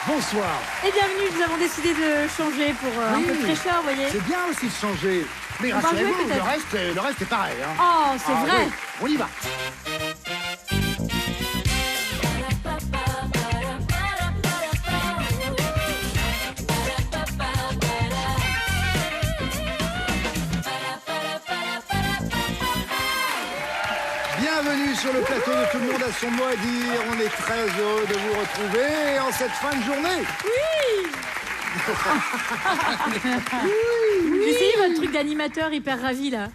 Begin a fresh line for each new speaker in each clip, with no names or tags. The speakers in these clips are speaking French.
Bonsoir.
Et bienvenue, nous avons décidé de changer pour un peu de fraîcheur, vous voyez.
C'est bien aussi de changer. Mais
On va jouer,
rassurez-vous,
peut-être.
le reste est pareil. Hein.
Oh, c'est vrai.
Oui, on y va. Bienvenue sur le plateau de Tout le monde a son mot à dire. On est très heureux de vous retrouver en cette fin de journée.
J'ai essayé votre truc d'animateur hyper ravi, là.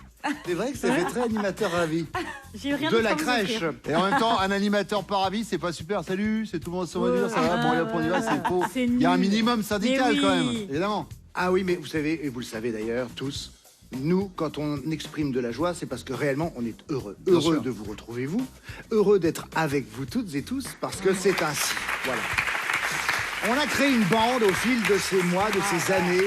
C'est vrai que ça fait très animateur ravi.
J'ai rien
De
d'autre
la
à vous
crèche.
offrir.
Et en même temps, un animateur par avis, c'est pas super. Salut, c'est tout le monde se va dire, ça va, bon, allez, hop, on y va, c'est faux.
C'est
Il y a un
nul.
minimum syndical
Mais
quand même,
oui.
évidemment.
Ah oui, mais vous savez, et vous le savez d'ailleurs tous, nous, quand on exprime de la joie, c'est parce que réellement, on est heureux.
Bien
Heureux
sûr.
de vous retrouver, vous. Heureux d'être avec vous toutes et tous, parce que c'est ainsi. Voilà. On a créé une bande au fil de ces mois, de ces années,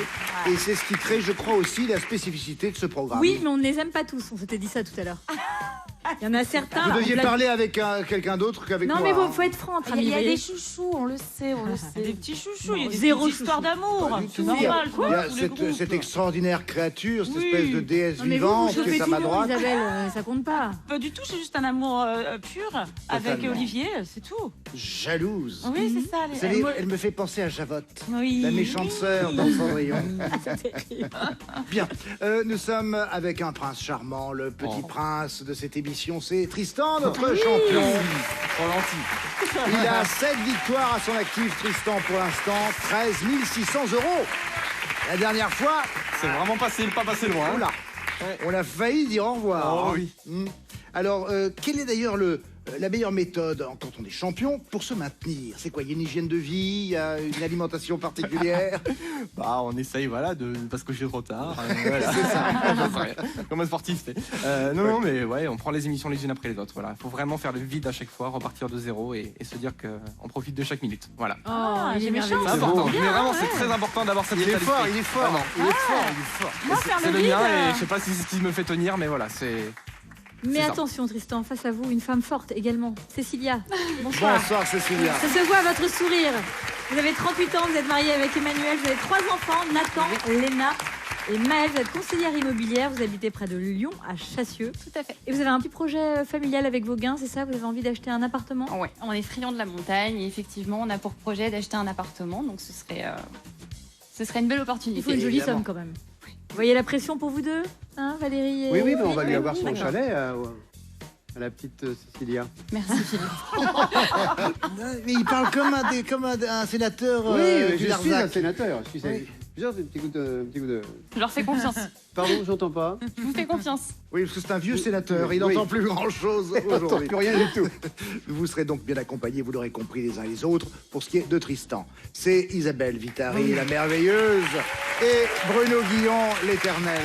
et c'est ce qui crée, je crois, aussi la spécificité de ce programme.
Oui, mais on ne les aime pas tous. On s'était dit ça tout à l'heure. Il y en a certains.
Vous
là,
deviez
on
parler avec quelqu'un d'autre qu'avec
Non,
moi.
mais
hein.
il faut être franc entre
Il
amis.
y a
vous
des
voyez.
chouchous, on le sait, on le sait.
Des petits chouchous, il y a des
Zéro
petites histoires
chouchou.
d'amour.
Pas du
C'est
tout.
normal,
Il y a
tous les groupes.
cette extraordinaire créature, cette
Oui.
espèce de déesse
Non, mais vous, vous
vivante qui
chauffez
est à
tout
ma
le monde,
droite.
Isabelle, ça compte pas.
Pas du tout, c'est juste un amour pur avec
Totalement.
Olivier, c'est tout.
Jalouse.
Oui, c'est ça.
Vous savez, elle me fait penser à Javotte,
Oui.
la méchante sœur dans Cendrillon. Bien, nous sommes avec un prince charmant, le petit prince de cette émission, c'est Tristan, notre champion.
Trop gentil.
Il a 7 victoires à son actif, Tristan, pour l'instant, 13 600 €. La dernière fois,
C'est vraiment pas passé loin.
oula, on a failli dire au revoir.
Oh
hein.
oui.
Alors, quelle est d'ailleurs la meilleure méthode quand on est champion pour se maintenir? C'est quoi? Il y a une hygiène de vie, il y a une alimentation particulière?
Bah, on essaye, voilà, parce que j'ai trop tard. Voilà. C'est ça. Comme un sportif, non, mais ouais, on prend les émissions les unes après les autres. Voilà, faut vraiment faire le vide à chaque fois, repartir de zéro et se dire qu'on profite de chaque minute. Voilà.
Oh, il est
méchant.
merveilleux.
C'est important. Mais vraiment, c'est très important d'avoir cette
Il est
état
fort,
d'esprit.
il est fort.
Vraiment.
Il est fort, il est fort.
Moi, faire
C'est
le
le
vide.
mien et je sais pas si c'est ce qui me fait tenir, mais voilà, c'est.
Mais
C'est ça.
attention, Tristan, face à vous, une femme forte également. Cécilia. Bonsoir.
Bonsoir, Cécilia.
Ça se voit à votre sourire. Vous avez 38 ans, vous êtes mariée avec Emmanuel, vous avez 3 enfants, Nathan, Léna et Maëlle. Vous êtes conseillère immobilière, vous habitez près de Lyon, à Chassieux.
Tout à fait.
Et vous avez un petit projet familial avec vos gains, c'est ça? Vous avez envie d'acheter un appartement?
Ouais, on est friands de la montagne et effectivement, on a pour projet d'acheter un appartement, donc ce serait une belle opportunité.
Il faut une jolie
Évidemment.
somme quand même. Vous voyez la pression pour vous deux, hein, Valérie et...
Oui, oui, mais on va lui
Oui,
avoir son
d'accord.
chalet à la petite Cécilia.
Merci Philippe.
Mais il parle comme un sénateur
Oui, mais
du
je suis un
Larzac.
sénateur. Je suis
Oui.
Genre, un petit coup de...
Je leur fais confiance.
Pardon, j'entends pas.
Je vous fais confiance.
Oui, parce que c'est un vieux sénateur, il
Oui.
n'entend plus grand-chose
J'entends
aujourd'hui.
plus rien du tout.
Vous serez donc bien accompagnés, vous l'aurez compris les uns et les autres, pour ce qui est de Tristan. C'est Isabelle Vitari, la merveilleuse, et Bruno Guillon, l'éternel.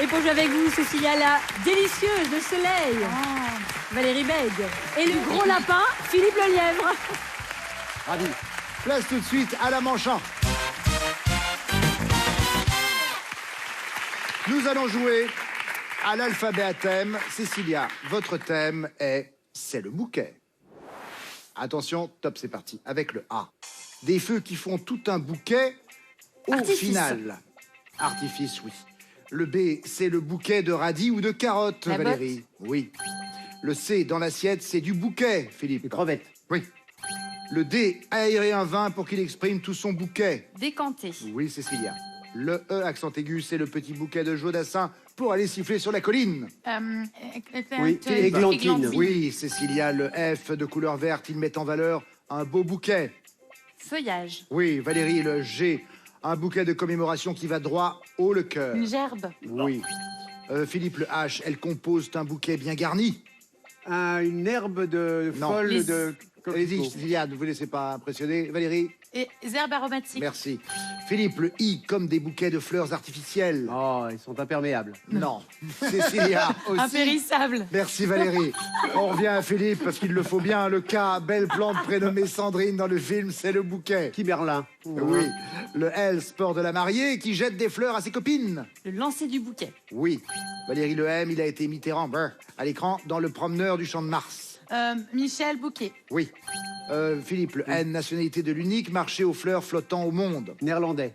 Et pour jouer avec vous, Cécilia, la délicieuse de soleil, Valérie Bègue. Et le gros lapin, Philippe Lelièvre.
Ravi. Place tout de suite à la manchant. Nous allons jouer à l'alphabet à thème. Cécilia, votre thème est « C'est le bouquet ». Attention, top, c'est parti. Avec le A. Des feux qui font tout un bouquet au
Artifice.
final. Artifice, oui. Le B, c'est le bouquet de radis ou de carottes,
La
Valérie. Oui. Le C, dans l'assiette, c'est du bouquet, Philippe.
Les crevettes.
Oui. Le D, aérer un vin pour qu'il exprime tout son bouquet.
Décanté.
Oui, Cécilia. Le E, accent aigu, c'est le petit bouquet de Jodassin pour aller siffler sur la colline.
Oui, églantine.
Oui, Cécilia. Le F, de couleur verte, il met en valeur un beau bouquet.
Feuillage.
Oui, Valérie. Le G, un bouquet de commémoration qui va droit au le cœur.
Une gerbe.
Oui. Philippe, le H, elle compose un bouquet bien garni.
Une herbe de
Non.
folle
Les-
de...
Allez-y,
coquelicot.
Cécilia, ne vous laissez pas impressionner. Valérie,
Et herbes aromatiques.
merci. Philippe, le I, comme des bouquets de fleurs artificielles.
Oh, ils sont imperméables.
Non. Cécilia aussi.
Impérissable.
Merci Valérie. On revient à Philippe parce qu'il le faut bien. Le cas, belle plante prénommée Sandrine dans le film, c'est le bouquet.
Kiberlin.
Oui. Le L, sport de la mariée qui jette des fleurs à ses copines.
Le lancer du bouquet.
Oui. Valérie Le M, il a été Mitterrand à l'écran dans Le Promeneur du Champ de Mars.
Michel Bouquet.
Oui. Philippe, le N, nationalité de l'unique marché aux fleurs flottant au monde.
Néerlandais.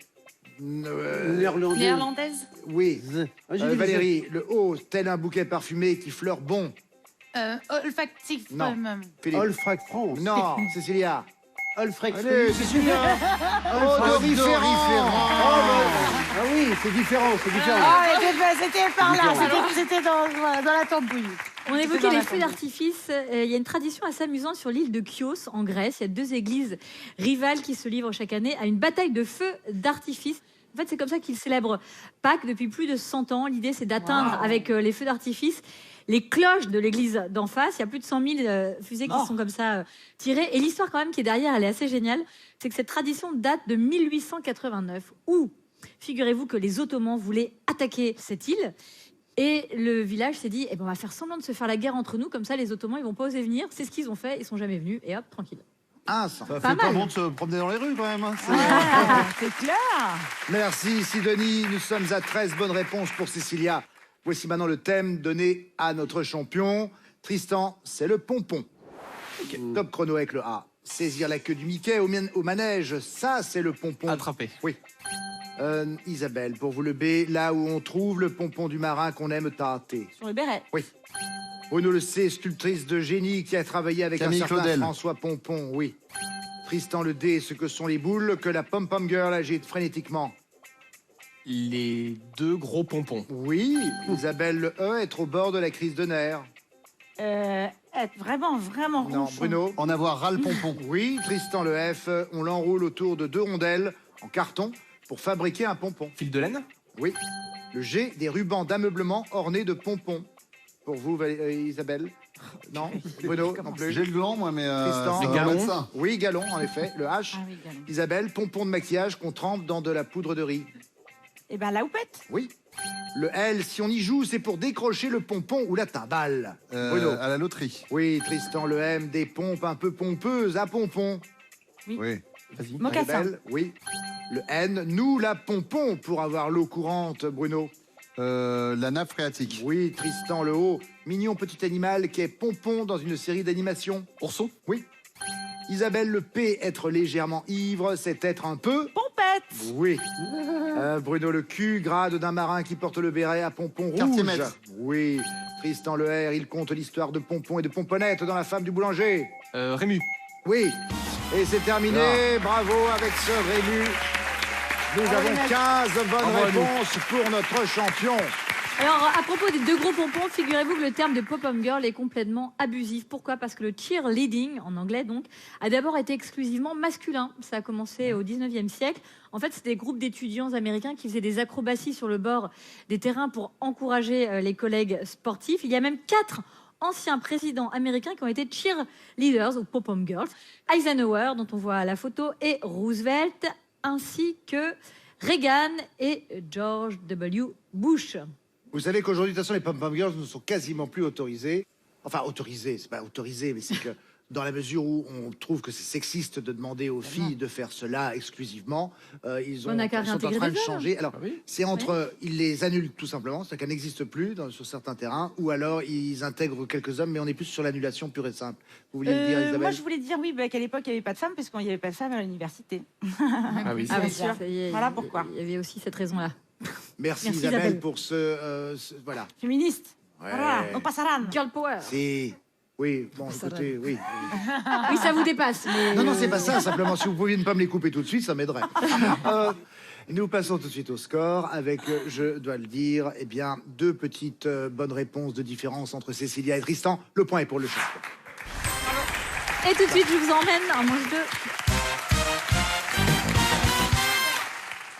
Néerlandais.
Néerlandaise.
Oui.
Ah, j'ai dit
Valérie, le O, tel un bouquet parfumé qui fleure bon.
Olfactif.
Non. Philippe.
Olfrac France.
Non, Cécilia.
Olfrac
Allez,
France.
Cécilia. Odoriférant.
Ah oui, c'est différent, c'est différent.
Ah, c'était par là,
Différent.
c'était dans la tambouille.
On évoquait les feux d'artifice. Il y a une tradition assez amusante sur l'île de Chios, en Grèce. Il y a 2 églises rivales qui se livrent chaque année à une bataille de feux d'artifice. En fait, c'est comme ça qu'ils célèbrent Pâques depuis plus de 100 ans. L'idée, c'est d'atteindre avec les feux d'artifice les cloches de l'église d'en face. Il y a plus de 100 000 fusées qui sont comme ça tirées. Et l'histoire quand même qui est derrière, elle est assez géniale. C'est que cette tradition date de 1889, où, figurez-vous que les Ottomans voulaient attaquer cette île. Et le village s'est dit, eh ben, on va faire semblant de se faire la guerre entre nous, comme ça les Ottomans ils vont pas oser venir. C'est ce qu'ils ont fait, ils sont jamais venus, et hop, tranquille.
Ça
Ça
Pas
fait pas
mal.
bon de se promener dans les rues quand même. Hein.
C'est clair.
Merci Sidonie, nous sommes à 13 bonnes réponses pour Cécilia. Voici maintenant le thème donné à notre champion. Tristan, c'est le pompon. Top chrono avec le A. Saisir la queue du Mickey au manège, ça c'est le pompon.
Attraper.
Oui. Isabelle, pour vous le B, là où on trouve le pompon du marin qu'on aime tâter.
Sur le béret.
Oui. Bruno le C, sculptrice de génie qui a travaillé avec
Camille
un certain
Claudel.
François Pompon, oui. Tristan le D, ce que sont les boules que la pom-pom girl agite frénétiquement.
Les 2 gros pompons.
Oui. Isabelle le E, être au bord de la crise de nerfs.
Être vraiment
Non,
ronchon.
Bruno.
En avoir ras le pompon.
Oui, Tristan le F, on l'enroule autour de 2 rondelles en carton pour fabriquer un pompon.
Fil de laine.
Oui. Le G, des rubans d'ameublement ornés de pompons. Pour vous, Isabelle? Non. Bruno, non plus.
J'ai le gland, moi, mais.
Tristan.
ça
Les
va pas
galons.
être ça.
Oui, galon, en effet. Le H.
Ah oui, galon.
Isabelle, pompon de maquillage qu'on trempe dans de la poudre de riz.
Eh ben la houppette.
Oui. Le L, si on y joue, c'est pour décrocher le pompon ou la timbale. Bruno.
À la loterie.
Oui, Tristan, le M, des pompes un peu pompeuses à pompon.
Oui.
Vas-y.
Mocassin.
Isabelle, oui. Le N, nous la pompons pour avoir l'eau courante, Bruno.
La nappe phréatique.
Oui, Tristan, le O, mignon petit animal qui est pompon dans une série d'animations.
Ourson.
Oui. Isabelle, le P, être légèrement ivre, c'est être un peu...
Pompette.
Oui. Bruno, le Q, grade d'un marin qui porte le béret à pompon rouge.
Quartier-maître.
Oui. Tristan, le R, il compte l'histoire de pompons et de pomponnettes dans La femme du boulanger.
Rému.
Oui. Et c'est terminé. Bravo avec ce Rému. Nous avons 15 bonnes réponses pour notre champion.
Alors, à propos des 2 gros pompons, figurez-vous que le terme de pop-up girl est complètement abusif. Pourquoi? Parce que le cheerleading, en anglais donc, a d'abord été exclusivement masculin. Ça a commencé au 19e siècle. En fait, c'était des groupes d'étudiants américains qui faisaient des acrobaties sur le bord des terrains pour encourager les collègues sportifs. Il y a même 4 anciens présidents américains qui ont été cheerleaders ou pop-up girls. Eisenhower, dont on voit la photo, et Roosevelt, ainsi que Reagan et George W. Bush.
Vous savez qu'aujourd'hui, de toute façon, les pom-pom girls ne sont quasiment plus autorisées. Enfin, autorisées, c'est pas autorisé, mais c'est que dans la mesure où on trouve que c'est sexiste de demander aux filles de faire cela exclusivement, ils sont
On a
en
qu'à
train
réintégrer
de
les
changer. Alors,
Ah oui.
c'est entre ils les annulent tout simplement, c'est-à-dire qu'elles n'existent plus sur certains terrains, ou alors ils intègrent quelques hommes, mais on est plus sur l'annulation pure et simple. Vous vouliez le dire, Isabelle?
Moi, je voulais dire oui, qu'à l'époque, il n'y avait pas de femmes, parce qu'il n'y avait pas de femmes à l'université.
Ah oui.
Ah
bien
oui,
sûr.
ça y est,
Voilà pourquoi.
Il y avait aussi cette raison-là.
Merci,
Merci,
Isabelle,
Isabelle.
pour voilà.
Féministe.
Ouais.
Voilà, on passe à l'âne.
Girl power.
Si. Oui, bon,
Ça
écoutez, oui.
Oui, ça vous dépasse. Mais...
Non, non, c'est pas ça. Simplement, si vous pouviez ne pas me les couper tout de suite, ça m'aiderait. Nous passons tout de suite au score avec, je dois le dire, eh bien, 2 petites bonnes réponses de différence entre Cécilia et Tristan. Le point est pour le champion.
Et tout de suite, je vous emmène en manche 2.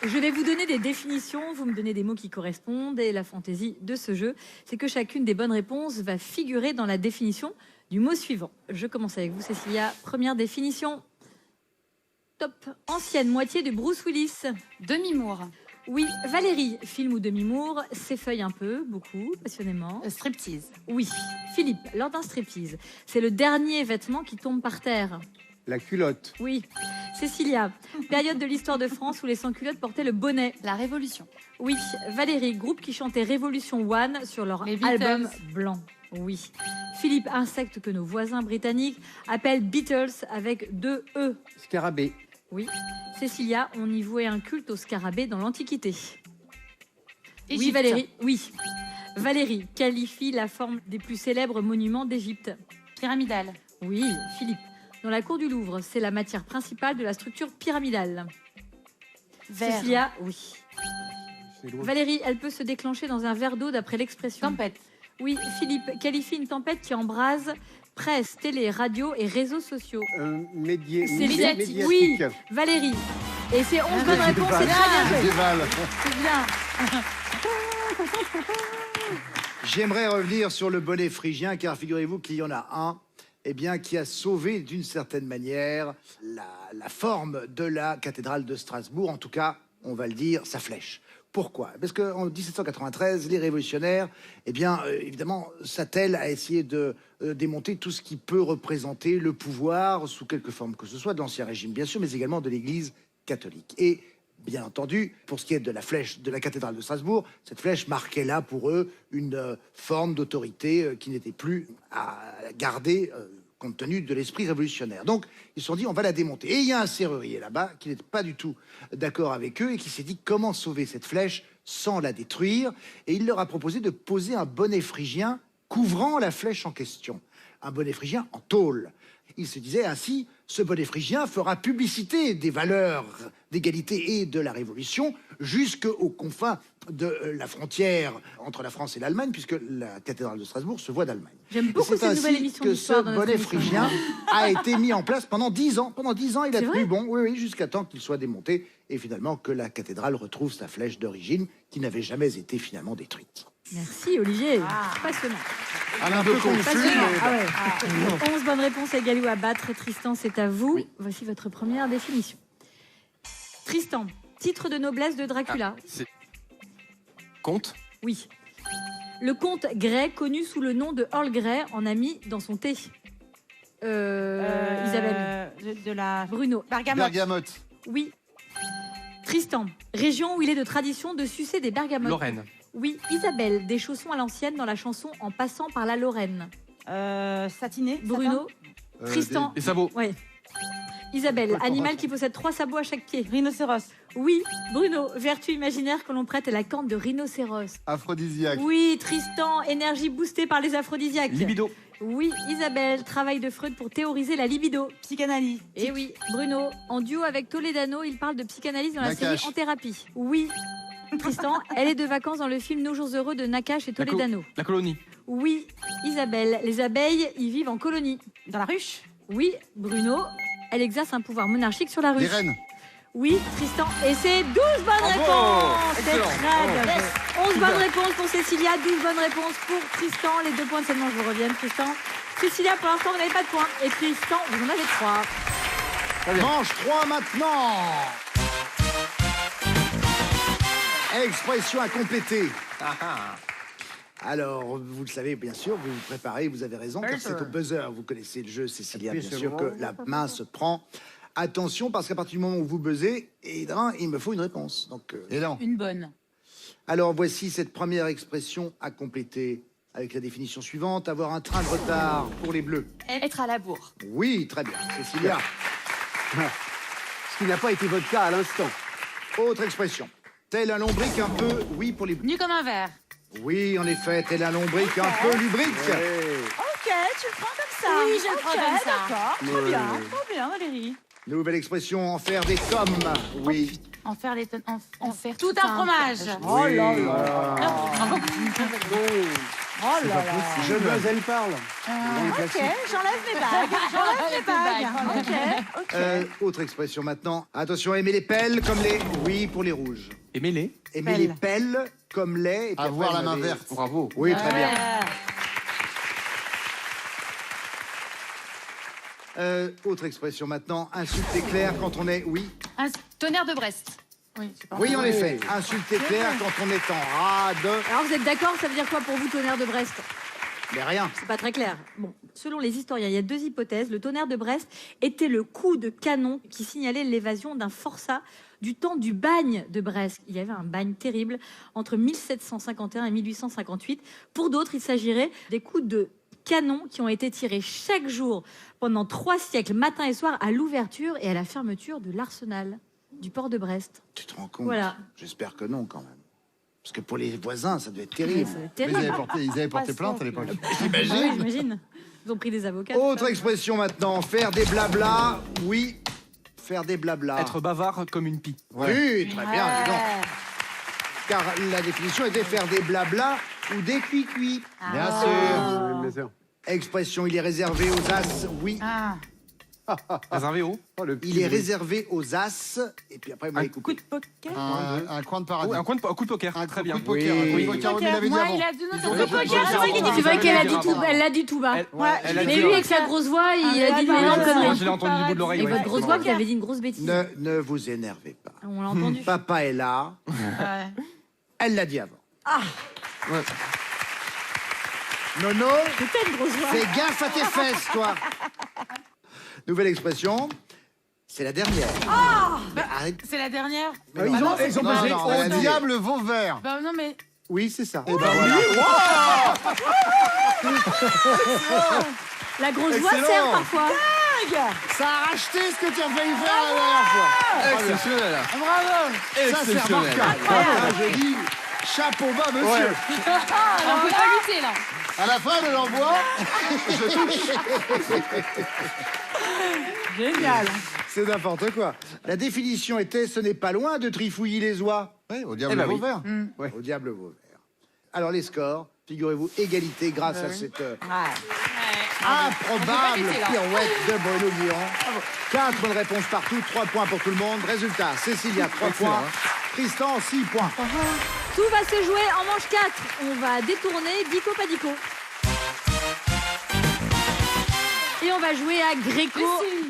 Je vais vous donner des définitions, vous me donnez des mots qui correspondent, et la fantaisie de ce jeu, c'est que chacune des bonnes réponses va figurer dans la définition du mot suivant. Je commence avec vous, Cécilia. Première définition. Top. Ancienne moitié de Bruce Willis.
Demi-mour.
Oui. Valérie, film ou demi-mour, s'effeuille un peu, beaucoup, passionnément.
Striptease.
Oui. Philippe, lors d'un striptease, c'est le dernier vêtement qui tombe par terre.
La culotte.
Oui. Cécilia, période de l'histoire de France où les sans-culottes portaient le bonnet.
La Révolution.
Oui. Valérie, groupe qui chantait Révolution One sur leur
Les Beatles.
album blanc. Oui. Philippe, insecte que nos voisins britanniques appellent beetles avec 2 E.
Scarabée.
Oui. Cécilia, on y vouait un culte au scarabée dans l'Antiquité. Oui,
Égypte.
Valérie. Oui. Valérie qualifie la forme des plus célèbres monuments d'Égypte.
Pyramidale.
Oui. Philippe, dans la cour du Louvre, c'est la matière principale de la structure pyramidale.
Verre.
Cécilia, oui.
C'est loin.
Valérie, elle peut se déclencher dans un verre d'eau d'après l'expression.
Tempête.
Oui, Philippe qualifie une tempête qui embrase presse, télé, radio et réseaux sociaux. C'est
médiatique.
Oui, Valérie. Et c'est 11 bonnes réponses, c'est très bien
Je
joué.
dévale.
C'est bien.
J'aimerais revenir sur le bonnet phrygien, car figurez-vous qu'il y en a un qui a sauvé d'une certaine manière la forme de la cathédrale de Strasbourg, en tout cas, on va le dire, sa flèche. Pourquoi? Parce qu'en 1793, les révolutionnaires, évidemment, s'attellent à essayer de démonter tout ce qui peut représenter le pouvoir, sous quelque forme que ce soit, de l'Ancien Régime, bien sûr, mais également de l'Église catholique. Et, bien entendu, pour ce qui est de la flèche de la cathédrale de Strasbourg, cette flèche marquait là, pour eux, une forme d'autorité qui n'était plus à garder compte tenu de l'esprit révolutionnaire. Donc, ils se sont dit, on va la démonter. Et il y a un serrurier là-bas qui n'était pas du tout d'accord avec eux et qui s'est dit, comment sauver cette flèche sans la détruire? Et il leur a proposé de poser un bonnet phrygien couvrant la flèche en question. Un bonnet phrygien en tôle. Il se disait ainsi, ce bonnet phrygien fera publicité des valeurs d'égalité et de la Révolution jusqu'aux confins de la frontière entre la France et l'Allemagne, puisque la cathédrale de Strasbourg se voit d'Allemagne.
J'aime beaucoup
Et c'est
cette nouvelle
ainsi
émission
que ce
d'histoire dans notre
bonnet
émission.
phrygien a été mis en place pendant 10 ans. Pendant 10 ans, il a
C'est
tenu
vrai
bon, oui, jusqu'à temps qu'il soit démonté et finalement que la cathédrale retrouve sa flèche d'origine qui n'avait jamais été finalement détruite.
Merci Olivier. Passionnant.
Un peu confus,
Passionnant.
mais
Ah ouais. 11 bonnes réponses à égaler ou à battre. Tristan, c'est à vous.
Oui.
Voici votre première définition. Tristan, titre de noblesse de Dracula.
C'est comte.
Oui. Le comte Grey, connu sous le nom de Earl Grey, en a mis dans son thé. Isabelle.
De la
Bruno.
bergamote.
bergamote.
Oui. Tristan, région où il est de tradition de sucer des bergamotes.
Lorraine.
Oui. Isabelle, des chaussons à l'ancienne dans la chanson En passant par la Lorraine.
Satiné.
Bruno. Tristan.
Les sabots.
Ouais. Isabelle, animal qui possède 3 sabots à chaque pied.
Rhinocéros.
Oui. Bruno, vertu imaginaire que l'on prête à la corne de rhinocéros.
Aphrodisiaque.
Oui. Tristan, énergie boostée par les aphrodisiaques.
Libido.
Oui. Isabelle, travail de Freud pour théoriser la libido.
Psychanalyse.
Et oui. Bruno, en duo avec Toledano, il parle de psychanalyse dans la
Nakache.
série En thérapie. Oui. Tristan, elle est de vacances dans le film Nos jours heureux de Nakache et Toledano.
La colonie.
Oui. Isabelle, les abeilles y vivent en colonie.
Dans la ruche.
Oui. Bruno, elle exerce un pouvoir monarchique sur la
Les
ruche.
reines.
Oui, Tristan. Et c'est 12 bonnes réponses. C'est
Excellent.
très bien
Bravo.
fait. 11 bonnes réponses pour Cécilia, 12 bonnes réponses pour Tristan. Les 2 points seulement, je vous reviens, Tristan. Cécilia, pour l'instant, vous n'avez pas de points. Et Tristan, vous en avez 3.
Manche 3 maintenant. Expression à compléter. Alors, vous le savez, bien sûr, vous vous préparez, vous avez raison, car c'est au buzzer. Vous connaissez le jeu, Cécilia, bien sûr, que la main se prend. Attention, parce qu'à partir du moment où vous buzzez, évidemment, il me faut une réponse. Donc,
Et non.
Une bonne.
alors, voici cette première expression à compléter avec la définition suivante. Avoir un train de retard pour les bleus.
Être à la bourre.
Oui, très bien, Cécilia.
Ce qui n'a pas été votre cas à l'instant.
Autre expression. Tel un lombric un peu, oui, pour les bleus.
Nu comme un verre.
Oui, en effet, tel un lombric un peu lubrique.
Ok, tu le prends comme ça.
Oui, je le prends comme ça.
D'accord, trop bien, Valérie.
Nouvelle expression, en faire des tomes. Oui.
En faire les tonnes. En faire
Tout un fromage.
Oh là là.
Oh là là.
Je buzz, elle parle.
Ok, j'enlève mes bagues. J'enlève mes bagues. Ok.
Autre expression maintenant. Attention, aimer les pelles comme les... Oui, pour les rouges.
Et mêlé.
Aimer
Pelles.
les pelles comme les... et puis
Avoir
après,
la main
vous avez-
verte.
Bravo.
Oui, très bien. Autre expression maintenant. Insulter clair quand on est... Oui.
Un tonnerre de Brest. Oui, c'est pas
Oui, en effet. Insulter clair quand on est en rade.
Alors, vous êtes d'accord, ça veut dire quoi pour vous, tonnerre de Brest?
Mais rien.
C'est pas très clair. Bon, Selon les historiens, il y a 2 hypothèses. Le tonnerre de Brest était le coup de canon qui signalait l'évasion d'un forçat du temps du bagne de Brest. Il y avait un bagne terrible entre 1751 et 1858. Pour d'autres, il s'agirait des coups de canon qui ont été tirés chaque jour pendant 3 siècles, matin et soir, à l'ouverture et à la fermeture de l'arsenal du port de Brest.
Tu te rends compte?
Voilà.
J'espère que non, quand même. Parce que pour les voisins, ça devait être terrible.
Ça va être
Mais
terrible.
ils avaient porté plainte à l'époque.
Ah oui, j'imagine. Ils ont pris des avocats.
Autre expression maintenant, faire des blablas. Oui, faire des blablas.
Être bavard comme une pie.
Oui, très bien, dis donc. Car la définition était faire des blablas ou des cuits-cuits.
Bien sûr.
Bien sûr.
Expression, il est réservé aux as. Oui,
Réservé où?
Oh, le petit
il est
bruit.
réservé aux as. Et puis après, vous m'avez coupé.
Coup de poker.
Un coin de paradis.
Un coup de poker.
Un
Très
coup
bien.
de poker. Un coup de poker, on l'avait dit
Moi,
avant.
il a dit non,
Ils
non,
ont
c'est
dit
poker,
poker.
c'est vrai qu'il dit
C'est vrai qu'elle a dit
Avant.
tout, elle l'a dit tout bas.
Elle a
Mais
dit-
lui, avec sa grosse voix, il a dit une énorme
Moi,
connerie.
je l'ai entendu du bout de l'oreille.
Et
ouais.
votre grosse voix, vous avez dit une grosse bêtise.
Ne vous énervez pas.
On l'a entendu.
Papa est là.
Ouais.
Elle l'a dit avant.
Ouais.
Nono,
C'était une grosse voix.
fais gaffe à tes fesses, toi. Nouvelle expression. C'est la dernière. Arrête.
C'est la dernière.
Ah, ils ont
Non,
pesé.
non,
elle a
au
dit-
diable vos verres.
Bah non, mais.
Oui, c'est ça.
Et ben voilà.
La grosse voix
Excellent.
sert parfois.
Ça a racheté ce que tu as failli faire la dernière fois.
Exceptionnel.
Bravo. Ça, c'est
Exceptionnel.
remarquable. Ah, je dis chapeau bas, monsieur.
On peut pas lutter là.
À la fin de l'envoi,
Génial.
C'est n'importe quoi. La définition était ce n'est pas loin de trifouiller les oies.
oui, au diable
Eh ben
vos
oui.
verres.
Au diable vos verres. Alors les scores, figurez-vous, égalité grâce à cette improbable
lutter, là.
pirouette de Bruno Guillon. 4 bonnes réponses partout, 3 points pour tout le monde. Résultat, Cécilia, 3 points. Tristan, 6 points.
Tout va se jouer en manche 4. On va détourner dico pas dico. Et on va jouer à Gréco,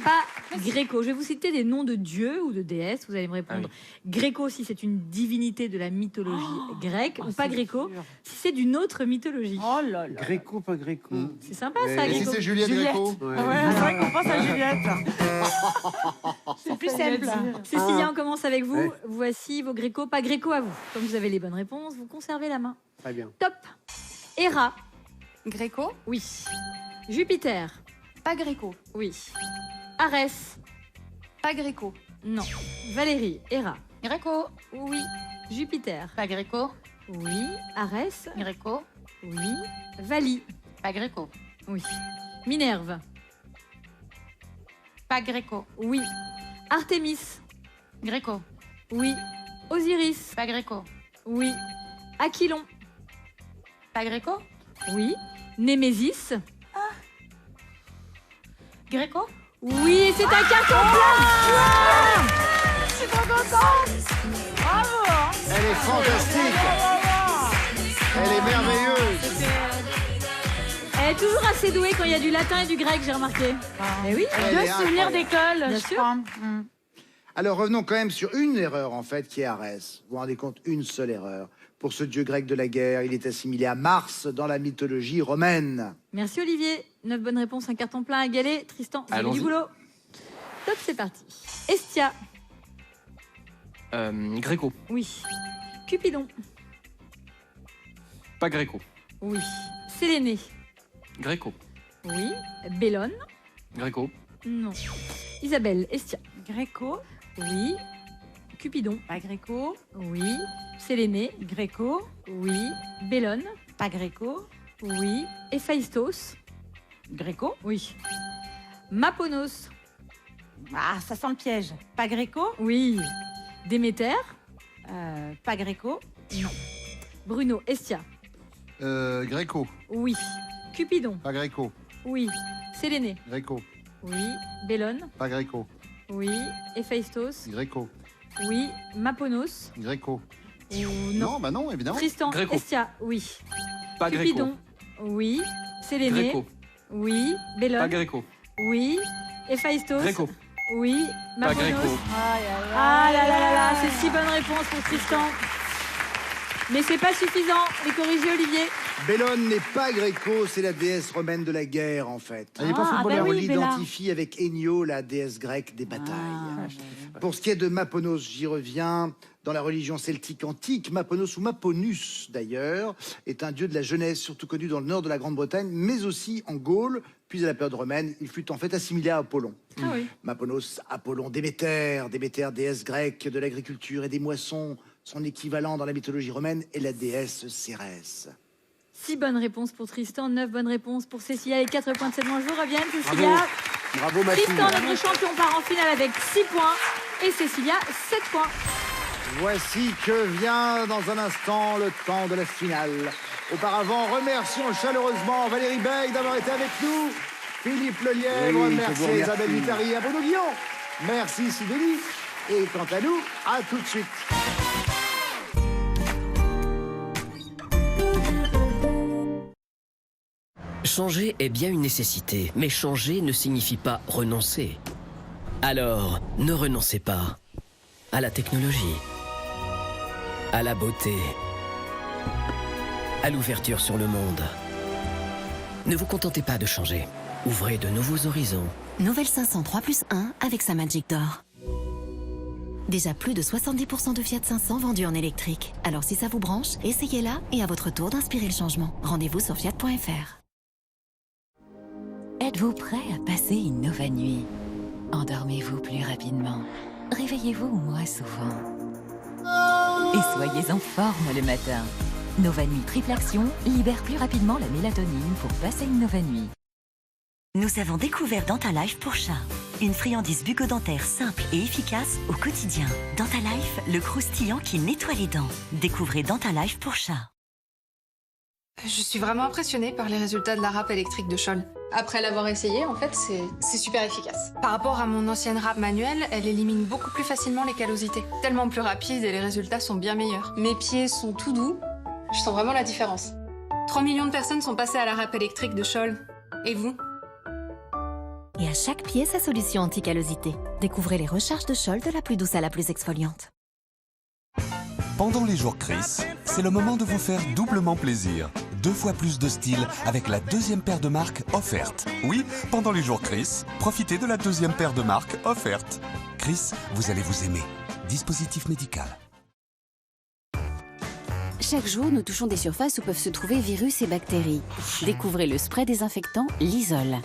pas Gréco. Je vais vous citer des noms de dieux ou de déesses. Vous allez me répondre. Gréco si c'est une divinité de la mythologie grecque, ou pas Gréco si c'est d'une autre mythologie.
Oh là là.
Gréco, pas Gréco.
C'est sympa ça,
Et si
Gréco.
c'est Juliette Gréco?
Ouais.
Ouais, c'est vrai qu'on pense à Juliette. C'est plus simple.
Cécilia, on commence avec vous. Voici vos Gréco, pas Gréco à vous. Comme vous avez les bonnes réponses, vous conservez la main.
Très bien.
Top. Héra,
Gréco,
oui. Jupiter,
pas Gréco.
oui. Arès,
Pas Gréco.
non. Valérie, Héra,
Gréco,
oui. Jupiter,
pas Gréco.
oui. Arès,
Gréco,
oui. Vali,
pas Gréco.
oui. Minerve,
Pas Gréco.
oui. Artémis,
Gréco,
oui. Osiris,
pas Gréco.
oui. Aquilon,
Pas Gréco.
oui. Némésis,
Gréco,
oui. C'est un carton
Je suis trop contente. Bravo. Hein.
Elle est fantastique. Elle est merveilleuse.
Elle est toujours assez douée quand il y a du latin et du grec, j'ai remarqué. Eh oui.
Elle
Deux
est
souvenirs
incroyable.
d'école,
Bien
je
sûr.
crois.
Alors revenons quand même sur une erreur en fait qui est Arès. Vous vous rendez compte, une seule erreur. Pour ce dieu grec de la guerre, il est assimilé à Mars dans la mythologie romaine.
Merci Olivier. 9 bonnes réponses, un carton plein à égaler. Tristan, vous avez du
Allons-y.
boulot. Top, c'est parti. Estia,
Gréco,
oui. Cupidon,
pas Gréco.
oui. Séléné,
Gréco,
oui. Bellone,
Gréco,
non. Isabelle, Estia,
Gréco,
oui. Cupidon,
pas Gréco.
oui. Séléné,
Gréco,
oui. Bellone,
pas Gréco.
oui. Héphaïstos,
Gréco.
oui. Maponos,
Ah, ça sent le piège. Pas Gréco.
oui. Déméter,
Pas Gréco.
Bruno, Estia,
Gréco,
oui. Cupidon,
pas Gréco.
oui. Séléné,
Gréco,
oui. Bellone,
pas Gréco.
oui. Héphaïstos,
Gréco,
oui. Maponos,
Gréco.
ou non.
Non, bah non, évidemment.
Tristan,
Gréco.
Estia, oui.
pas Gréco.
Cupidon, oui. Séléné,
Gréco,
oui.
pas
Bellone,
Gréco.
oui. Héphaïstos,
Gréco,
oui.
pas
Maponos.
Gréco.
Ah là là là là, c'est 6 bonnes réponses pour Tristan. Mais c'est pas suffisant, les corrigés Olivier.
Bellone n'est pas gréco, c'est la déesse romaine de la guerre, en fait.
Elle n'est pas footballeur.
On
oui,
l'identifie avec Ennio, la déesse grecque des batailles. Pour ce qui est de Maponos, j'y reviens. Dans la religion celtique antique, Maponos, ou Maponus d'ailleurs, est un dieu de la jeunesse, surtout connu dans le nord de la Grande-Bretagne, mais aussi en Gaule. Puis à la période romaine, il fut en fait assimilé à Apollon.
Ah oui.
Maponos, Apollon, Déméter, déesse grecque de l'agriculture et des moissons. Son équivalent dans la mythologie romaine est la déesse Cérès.
6 bonnes réponses pour Tristan, 9 bonnes réponses pour Cécilia. Les 4 points de cette manche vous reviennent. Cécilia.
Bravo, ma fille.
Tristan, notre champion, part en finale avec 6 points. Et Cécilia, 7 points.
Voici que vient dans un instant le temps de la finale. Auparavant, remercions chaleureusement Valérie Bey d'avoir été avec nous, Philippe Lelièvre,
Oui, je
merci
vous
à
remercie.
Isabelle Vitari et à Bruno Guillon, merci Sidonie, et quant à nous, à tout de suite.
Changer est bien une nécessité, mais changer ne signifie pas renoncer. Alors, ne renoncez pas à la technologie, à la beauté, à l'ouverture sur le monde. Ne vous contentez pas de changer. Ouvrez de nouveaux horizons.
Nouvelle 503 plus 1 avec sa Magic Door. Déjà plus de 70% de Fiat 500 vendus en électrique. Alors si ça vous branche, essayez-la et à votre tour d'inspirer le changement. Rendez-vous sur fiat.fr.
Êtes-vous prêt à passer une Nova Nuit? Endormez-vous plus rapidement. Réveillez-vous moins souvent. Et soyez en forme le matin. Nova Nuit Triple Action libère plus rapidement la mélatonine pour passer une Nova Nuit.
Nous avons découvert Dentalife pour chat. Une friandise bucco-dentaire simple et efficace au quotidien. Dentalife, le croustillant qui nettoie les dents. Découvrez Dentalife pour chat.
Je suis vraiment impressionnée par les résultats de la râpe électrique de Scholl. Après l'avoir essayé, en fait, c'est super efficace. Par rapport à mon ancienne râpe manuelle, elle élimine beaucoup plus facilement les callosités. Tellement plus rapide et les résultats sont bien meilleurs. Mes pieds sont tout doux. Je sens vraiment la différence. 3 millions de personnes sont passées à la râpe électrique de Scholl. Et vous?
Et à chaque pied, sa solution anti-callosité. Découvrez les recharges de Scholl de la plus douce à la plus exfoliante.
Pendant les jours Chris, c'est le moment de vous faire doublement plaisir. 2 fois plus de style avec la deuxième paire de marques offerte. Oui, pendant les jours Chris, profitez de la deuxième paire de marques offerte. Chris, vous allez vous aimer. Dispositif médical.
Chaque jour, nous touchons des surfaces où peuvent se trouver virus et bactéries. Découvrez le spray désinfectant Lysol.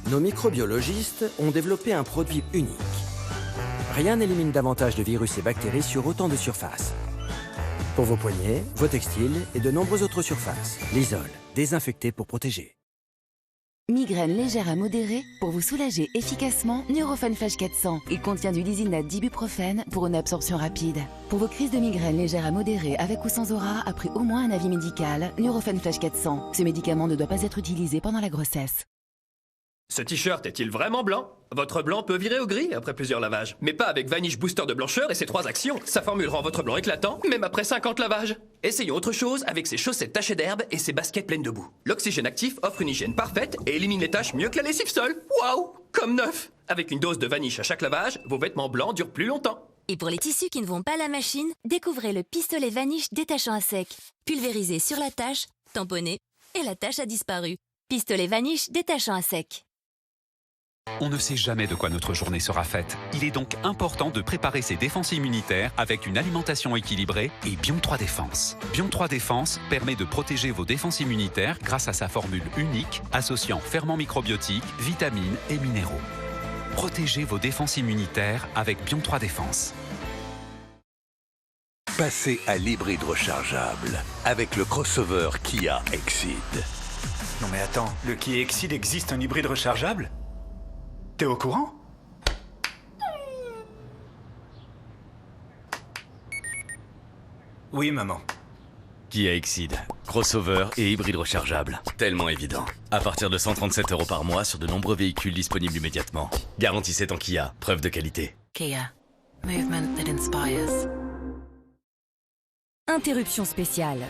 Nos microbiologistes ont développé un produit unique. Rien n'élimine davantage de virus et bactéries sur autant de surfaces. Pour vos poignets, vos textiles et de nombreuses autres surfaces. Lysol, désinfecté pour protéger.
Migraine légère à modérée, pour vous soulager efficacement, Nurofen Flash 400. Il contient du lysinate d'ibuprofène pour une absorption rapide. Pour vos crises de migraine légère à modérée, avec ou sans aura, après au moins un avis médical, Nurofen Flash 400. Ce médicament ne doit pas être utilisé pendant la grossesse.
Ce t-shirt est-il vraiment blanc? Votre blanc peut virer au gris après plusieurs lavages. Mais pas avec Vanish Booster de blancheur et ses 3 actions. Sa formule rend votre blanc éclatant, même après 50 lavages. Essayons autre chose avec ses chaussettes tachées d'herbe et ses baskets pleines de boue. L'oxygène actif offre une hygiène parfaite et élimine les taches mieux que la lessive seule. Waouh! Comme neuf! Avec une dose de Vanish à chaque lavage, vos vêtements blancs durent plus longtemps.
Et pour les tissus qui ne vont pas à la machine, découvrez le pistolet Vanish détachant à sec. Pulvérisé sur la tache, tamponné, et la tache a disparu. Pistolet Vanish détachant à sec.
On ne sait jamais de quoi notre journée sera faite. Il est donc important de préparer ses défenses immunitaires avec une alimentation équilibrée et Bion 3 Défense. Bion 3 Défense permet de protéger vos défenses immunitaires grâce à sa formule unique associant ferments microbiotiques, vitamines et minéraux. Protégez vos défenses immunitaires avec Bion 3 Défense.
Passez à l'hybride rechargeable avec le crossover Kia Exceed.
Non mais attends, le Kia Exceed existe un hybride rechargeable? T'es au courant? Oui, maman.
Kia Exceed, crossover et hybride rechargeable. Tellement évident. À partir de 137 € par mois sur de nombreux véhicules disponibles immédiatement. Garantie 7 ans Kia, preuve de qualité.
Kia. Movement that inspires.
Interruption spéciale.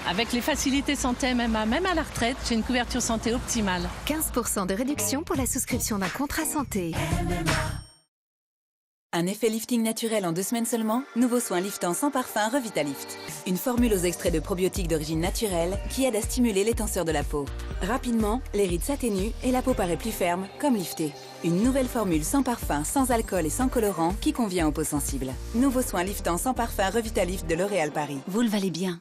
Avec les facilités santé MMA, même à la retraite, j'ai une couverture santé optimale.
15% de réduction pour la souscription d'un contrat santé.
Un effet lifting naturel en 2 semaines seulement? Nouveau soin liftant sans parfum Revitalift. Une formule aux extraits de probiotiques d'origine naturelle qui aide à stimuler les tenseurs de la peau. Rapidement, les rides s'atténuent et la peau paraît plus ferme, comme liftée. Une nouvelle formule sans parfum, sans alcool et sans colorant qui convient aux peaux sensibles. Nouveau soin liftant sans parfum Revitalift de L'Oréal Paris.
Vous le valez bien.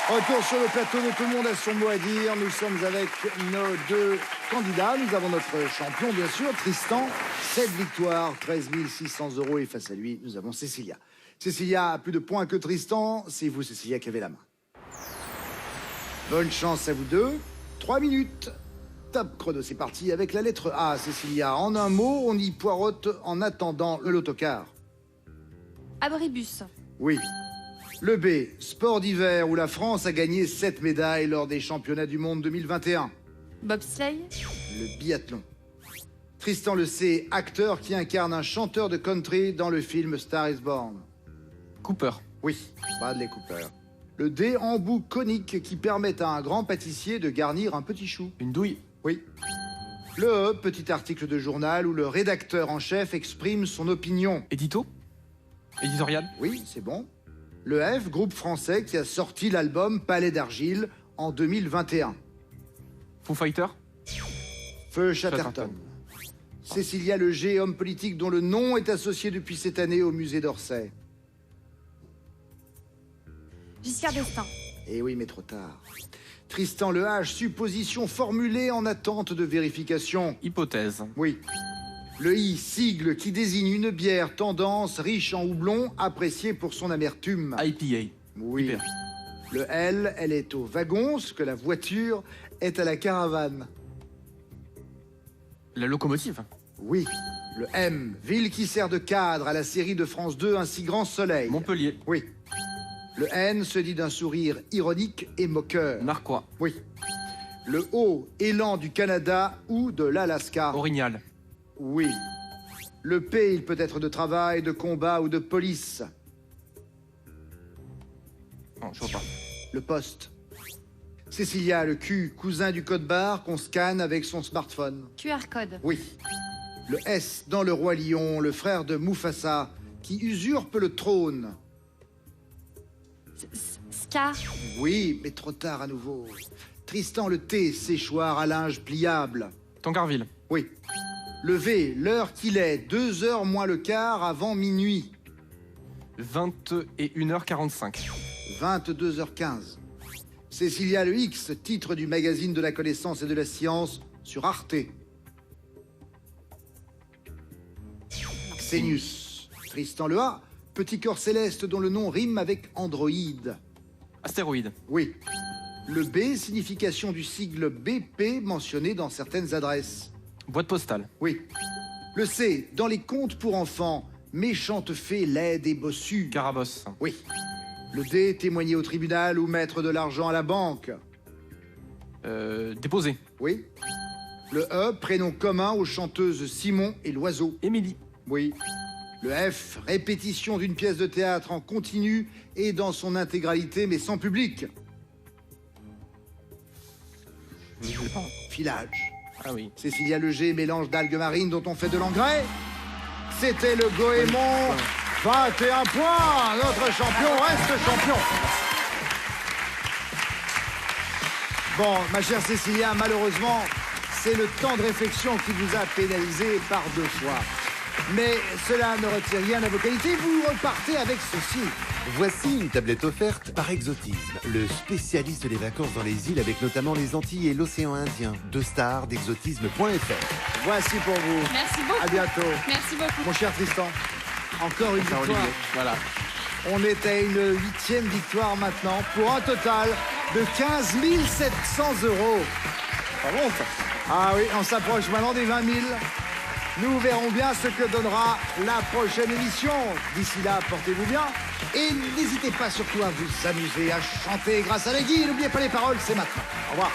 Retour sur le plateau de Tout le monde a son mot à dire. Nous sommes avec nos 2 candidats. Nous avons notre champion, bien sûr, Tristan. 7 victoires, 13 600 €. Et face à lui, nous avons Cécilia. Cécilia a plus de points que Tristan. C'est vous, Cécilia, qui avez la main. Bonne chance à vous deux. 3 minutes. Top chrono, c'est parti avec la lettre A, Cécilia. En un mot, on y poireaute en attendant l'autocar.
Abribus.
Oui. Le B, sport d'hiver où la France a gagné 7 médailles lors des championnats du monde 2021.
Bobsleigh.
Le biathlon. Tristan le C, acteur qui incarne un chanteur de country dans le film Star is Born.
Cooper.
Oui, Bradley Cooper. Le D, embout conique qui permet à un grand pâtissier de garnir un petit chou.
Une douille.
Oui. Le E, petit article de journal où le rédacteur en chef exprime son opinion.
Édito. Éditorial.
Oui, c'est bon. Le F, groupe français qui a sorti l'album Palais d'Argile en 2021.
Foo Fighter.
Feu Chatterton. Cécilia le G, homme politique dont le nom est associé depuis cette année au musée d'Orsay.
Giscard d'Estaing.
Eh oui, mais trop tard. Tristan le H, supposition formulée en attente de vérification.
Hypothèse.
Oui. Le I, sigle qui désigne une bière tendance riche en houblon, appréciée pour son amertume.
IPA.
Oui.
Hyper.
Le L, elle est au wagon, ce que la voiture est à la caravane.
La locomotive.
Oui. Le M, ville qui sert de cadre à la série de France 2 Un si grand soleil.
Montpellier.
Oui. Le N se dit d'un sourire ironique et moqueur.
Narquois.
Oui. Le O, élan du Canada ou de l'Alaska.
Orignal.
Oui. Le P, il peut être de travail, de combat ou de police.
Non, je vois pas.
Le poste. Cécilia, le Q, cousin du code barre qu'on scanne avec son smartphone.
QR code.
Oui. Le S, dans le roi lion, le frère de Mufasa, qui usurpe le trône.
Scar.
Oui, mais trop tard à nouveau. Tristan, le T, séchoir à linge pliable.
Tancarville.
Oui. Le V, l'heure qu'il est, 2h moins le quart avant minuit.
21h45.
22h15. Cécilia le X, titre du magazine de la connaissance et de la science sur Arte. Xenius. Tristan le A, petit corps céleste dont le nom rime avec androïde.
Astéroïde.
Oui. Le B, signification du sigle BP mentionné dans certaines adresses.
Boîte postale.
Oui. Le C, dans les contes pour enfants, méchante fée laide et bossue.
Carabosse.
Oui. Le D, témoigner au tribunal ou mettre de l'argent à la banque.
Déposer.
Oui. Le E, prénom commun aux chanteuses Simon et Loiseau.
Émilie.
Oui. Le F, répétition d'une pièce de théâtre en continu et dans son intégralité mais sans public. Filage.
Ah oui.
Cécilia le G, mélange d'algues marines dont on fait de l'engrais. C'était le Goémon. 21 points. Notre champion reste champion. Bon, ma chère Cécilia, malheureusement, c'est le temps de réflexion qui vous a pénalisé par 2 fois. Mais cela ne retire rien à vos qualités, vous repartez avec ceci.
Voici une tablette offerte par Exotisme, le spécialiste des vacances dans les îles avec notamment les Antilles et l'océan Indien. 2 stars d'exotisme.fr.
Voici pour vous.
Merci beaucoup.
À bientôt.
Merci beaucoup.
Mon cher Tristan, encore une victoire.
Olivier. Voilà.
On est à une 8e victoire maintenant pour un total de 15 700 €.
Pas bon ça.
Ah oui, on s'approche maintenant des 20 000. Nous verrons bien ce que donnera la prochaine émission. D'ici là, portez-vous bien. Et n'hésitez pas surtout à vous amuser, à chanter grâce à la guide. N'oubliez pas les paroles, c'est maintenant. Au revoir.